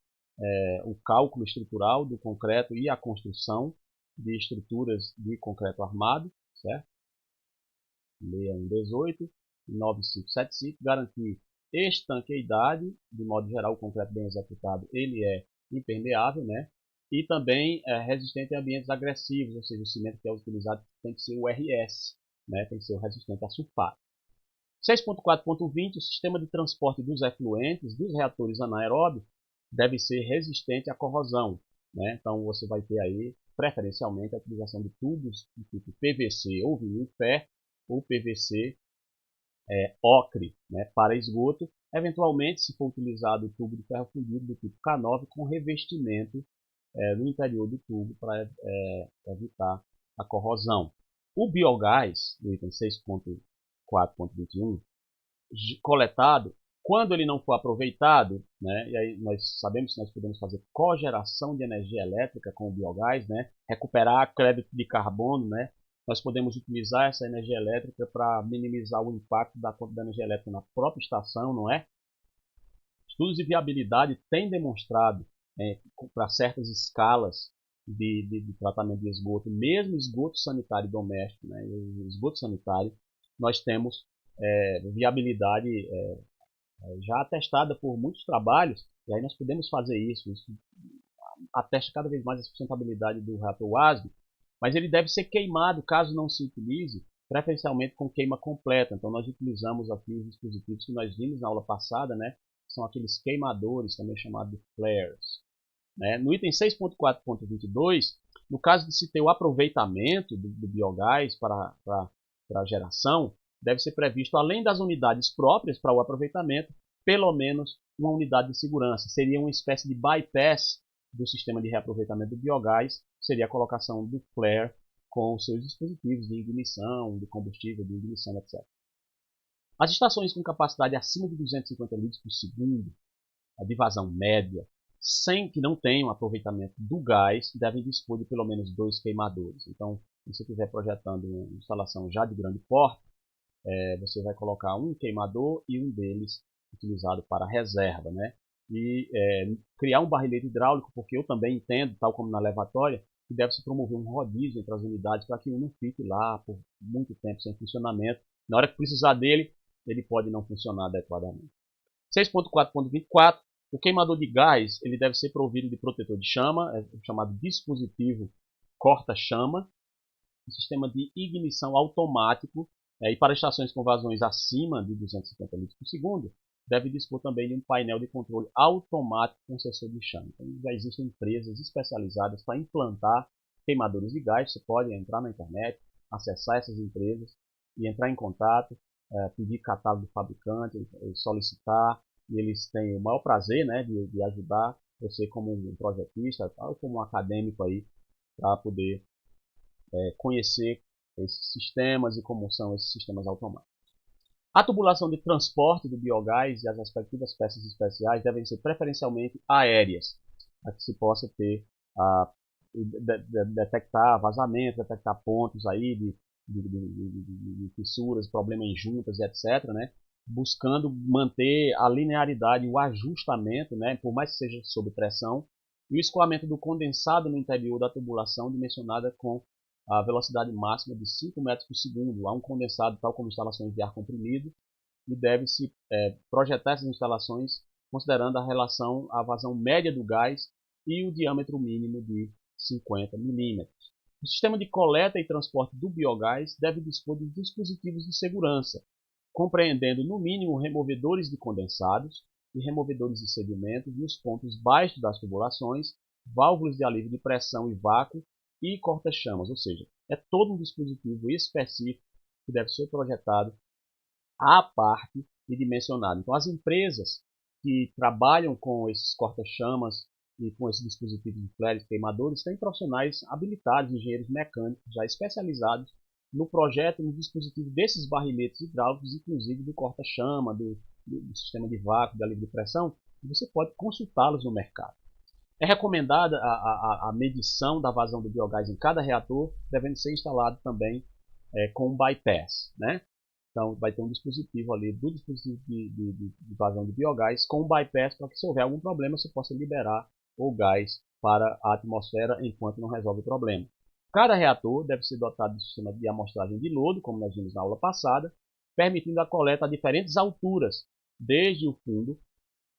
o cálculo estrutural do concreto e a construção de estruturas de concreto armado, certo? 6118 e 9575, garantir estanqueidade, de modo geral o concreto bem executado ele é impermeável, né? E também resistente a ambientes agressivos, ou seja, o cimento que é utilizado tem que ser o RS, né? Tem que ser o resistente a sulfato. 6.4.20, o sistema de transporte dos efluentes dos reatores anaeróbios deve ser resistente à corrosão, né? Então você vai ter aí, preferencialmente, a utilização de tubos do tipo PVC ou vinil fer ou PVC ocre, né, para esgoto. Eventualmente, se for utilizado o tubo de ferro fundido do tipo K9 com revestimento no interior do tubo para evitar a corrosão. O biogás, do item 6.4.21, coletado, quando ele não for aproveitado, né, e aí nós sabemos que nós podemos fazer cogeração de energia elétrica com o biogás, né, recuperar crédito de carbono, né, nós podemos utilizar essa energia elétrica para minimizar o impacto da conta de energia elétrica na própria estação, não é? Estudos de viabilidade têm demonstrado para certas escalas de tratamento de esgoto, mesmo esgoto sanitário doméstico, né, esgoto sanitário, nós temos viabilidade já atestada por muitos trabalhos, e aí nós podemos fazer isso atesta cada vez mais a sustentabilidade do reator WASD, mas ele deve ser queimado caso não se utilize, preferencialmente com queima completa. Então nós utilizamos aqui os dispositivos que nós vimos na aula passada, né? São aqueles queimadores, também chamados de flares. Né? No item 6.4.22, no caso de se ter o aproveitamento do biogás para a geração, deve ser previsto, além das unidades próprias para o aproveitamento, pelo menos uma unidade de segurança. Seria uma espécie de bypass do sistema de reaproveitamento do biogás, seria a colocação do flare com os seus dispositivos de ignição, de combustível, de ignição, etc. As estações com capacidade acima de 250 litros por segundo, a de vazão média, sem que não tenham aproveitamento do gás, devem dispor de pelo menos 2 queimadores. Então, se você estiver projetando uma instalação já de grande porte, você vai colocar um queimador e um deles utilizado para reserva, né? e criar um barrilete hidráulico, porque eu também entendo, tal como na levatória, que deve-se promover um rodízio entre as unidades para que um não fique lá por muito tempo sem funcionamento. Na hora que precisar dele, ele pode não funcionar adequadamente. 6.4.24, o queimador de gás ele deve ser provido de protetor de chama, é o chamado dispositivo corta-chama, um sistema de ignição automático, e para estações com vazões acima de 250 litros por segundo, deve dispor também de um painel de controle automático com sensor de chama. Então, já existem empresas especializadas para implantar queimadores de gás. Você pode entrar na internet, acessar essas empresas e entrar em contato, pedir catálogo do fabricante, solicitar, e eles têm o maior prazer, né, de ajudar você como um projetista, ou como um acadêmico aí, para poder conhecer esses sistemas e como são esses sistemas automáticos. A tubulação de transporte do biogás e as respectivas peças especiais devem ser preferencialmente aéreas, para que se possa ter detectar vazamentos, detectar pontos aí de fissuras, problemas em juntas, etc., né? Buscando manter a linearidade, o ajustamento, né? Por mais que seja sob pressão, e o escoamento do condensado no interior da tubulação dimensionada com a velocidade máxima de 5 metros por segundo. Há um condensado, tal como instalações de ar comprimido, e deve-se projetar essas instalações considerando a relação à vazão média do gás e o diâmetro mínimo de 50 milímetros. O sistema de coleta e transporte do biogás deve dispor de dispositivos de segurança, compreendendo no mínimo removedores de condensados e removedores de sedimentos nos pontos baixos das tubulações, válvulas de alívio de pressão e vácuo e corta-chamas, ou seja, é todo um dispositivo específico que deve ser projetado à parte e dimensionado. Então, as empresas que trabalham com esses corta-chamas e com esses dispositivos de flares queimadores têm profissionais habilitados, engenheiros mecânicos já especializados no projeto e no dispositivo desses barriletes hidráulicos, inclusive do corta-chama, do sistema de vácuo, de alívio de pressão, e você pode consultá-los no mercado. É recomendada a medição da vazão do biogás em cada reator, devendo ser instalado também com um bypass, né? Então, vai ter um dispositivo ali do dispositivo de vazão de biogás com um bypass para que, se houver algum problema, você possa liberar o gás para a atmosfera enquanto não resolve o problema. Cada reator deve ser dotado de sistema de amostragem de lodo, como nós vimos na aula passada, permitindo a coleta a diferentes alturas, desde o fundo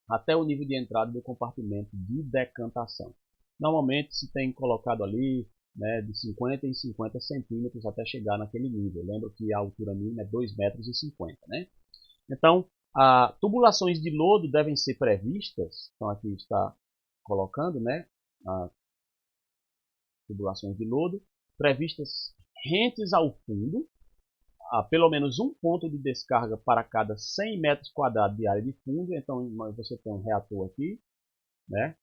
até o nível de entrada do compartimento de decantação. Normalmente se tem colocado ali, né, de 50 em 50 centímetros até chegar naquele nível. Lembra que a altura mínima é 2,50 metros, né? Então, tubulações de lodo devem ser previstas. Então aqui está colocando, né, tubulações de lodo previstas rentes ao fundo, pelo menos um ponto de descarga para cada 100 metros quadrados de área de fundo. Então você tem um reator aqui, né,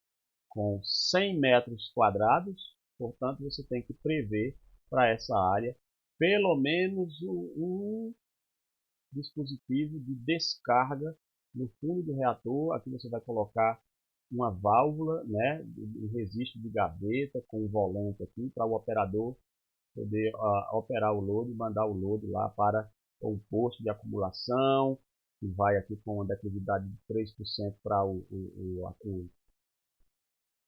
com 100 metros quadrados, portanto você tem que prever para essa área pelo menos um dispositivo de descarga no fundo do reator. Aqui você vai colocar uma válvula, né, de registro de gaveta com um volante aqui para o operador poder operar o lodo e mandar o lodo lá para o posto de acumulação, que vai aqui com uma declividade de 3% para o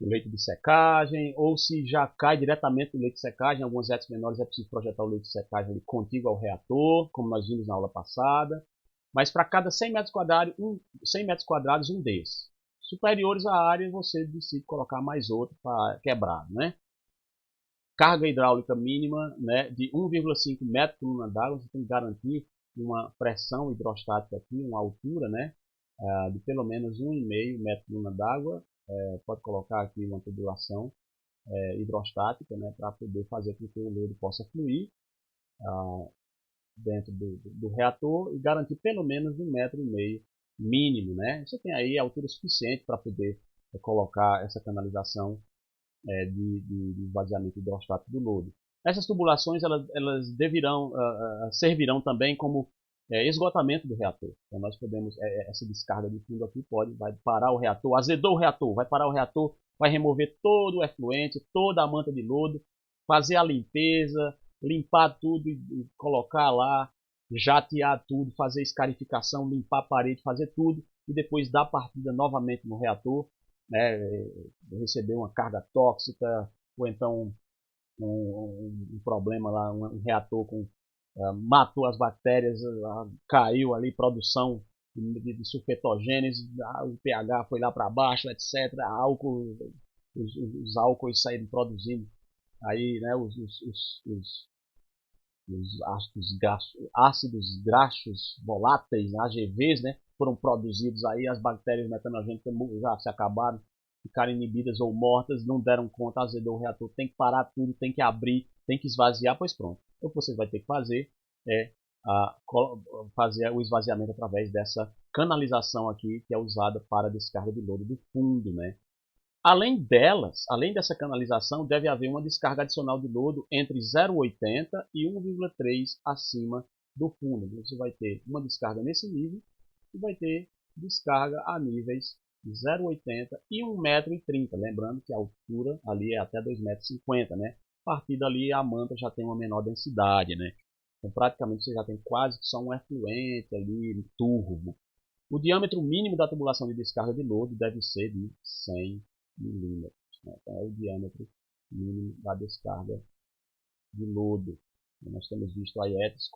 leito de secagem, ou se já cai diretamente do leito de secagem, em algumas etas menores é preciso projetar o leito de secagem ali contíguo ao reator, como nós vimos na aula passada. Mas para cada 100 metros quadrados, um desses. Superiores à área, você decide colocar mais outro para quebrar, né? Carga hidráulica mínima, né, de 1,5 metro por coluna d'água. Você tem que garantir uma pressão hidrostática aqui, uma altura, né, de pelo menos 1,5 metro por coluna d'água. Pode colocar aqui uma tubulação hidrostática, né, para poder fazer com que o lodo possa fluir dentro do reator e garantir pelo menos 1,5 metro mínimo, né? Você tem aí altura suficiente para poder colocar essa canalização de esvaziamento hidrostático do lodo. Essas tubulações elas servirão também como esgotamento do reator. Então nós podemos, essa descarga de fundo aqui vai parar o reator, azedou o reator, vai parar o reator, vai remover todo o efluente, toda a manta de lodo, fazer a limpeza, limpar tudo e colocar lá, jatear tudo, fazer escarificação, limpar a parede, fazer tudo. e depois da partida novamente no reator, né, receber uma carga tóxica, ou então um problema lá, um reator com matou as bactérias, caiu ali produção de sulfetogênese, o pH foi lá para baixo, etc. Álcool, os álcoois saíram produzindo aí, né, ácidos graxos voláteis, AGVs, né, foram produzidos aí, as bactérias metanogênicas já se acabaram, ficaram inibidas ou mortas, não deram conta, azedou o reator, tem que parar tudo, tem que abrir, tem que esvaziar, pois pronto. O que você vai ter que fazer é fazer o esvaziamento através dessa canalização aqui, que é usada para a descarga de lodo do fundo, né? Além dessa canalização, deve haver uma descarga adicional de lodo entre 0,80 e 1,3 acima do fundo. Você vai ter uma descarga nesse nível e vai ter descarga a níveis de 0,80 e 1,30 m. Lembrando que a altura ali é até 2,50 m, né? A partir dali a manta já tem uma menor densidade, né? Então praticamente você já tem quase que só um efluente ali, um turvo. O diâmetro mínimo da tubulação de descarga de lodo deve ser de 100 milímetros. Né? Então é o diâmetro mínimo da descarga de lodo. Nós temos visto aietes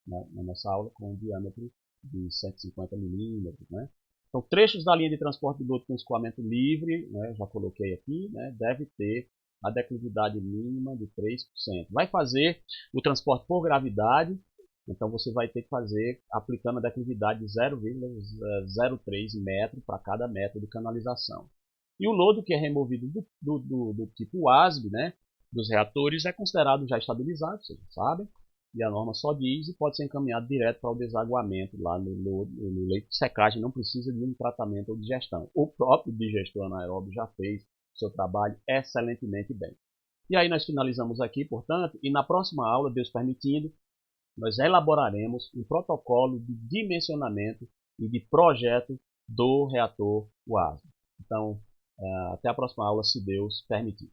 na nossa aula com um diâmetro de 150 milímetros. Né? Então, trechos da linha de transporte de lodo com escoamento livre, né, já coloquei aqui, né, deve ter a declividade mínima de 3%. Vai fazer o transporte por gravidade, então você vai ter que fazer aplicando a declividade de 0,03 metro para cada metro de canalização. E o lodo que é removido do tipo WASB, né, dos reatores, é considerado já estabilizado, vocês sabem, e a norma só diz e pode ser encaminhado direto para o desaguamento lá no leito de secagem, não precisa de um tratamento ou digestão. O próprio digestor anaeróbio já fez seu trabalho excelentemente bem. E aí nós finalizamos aqui, portanto, e na próxima aula, Deus permitindo, nós elaboraremos um protocolo de dimensionamento e de projeto do reator WASB. Então, até a próxima aula, se Deus permitir.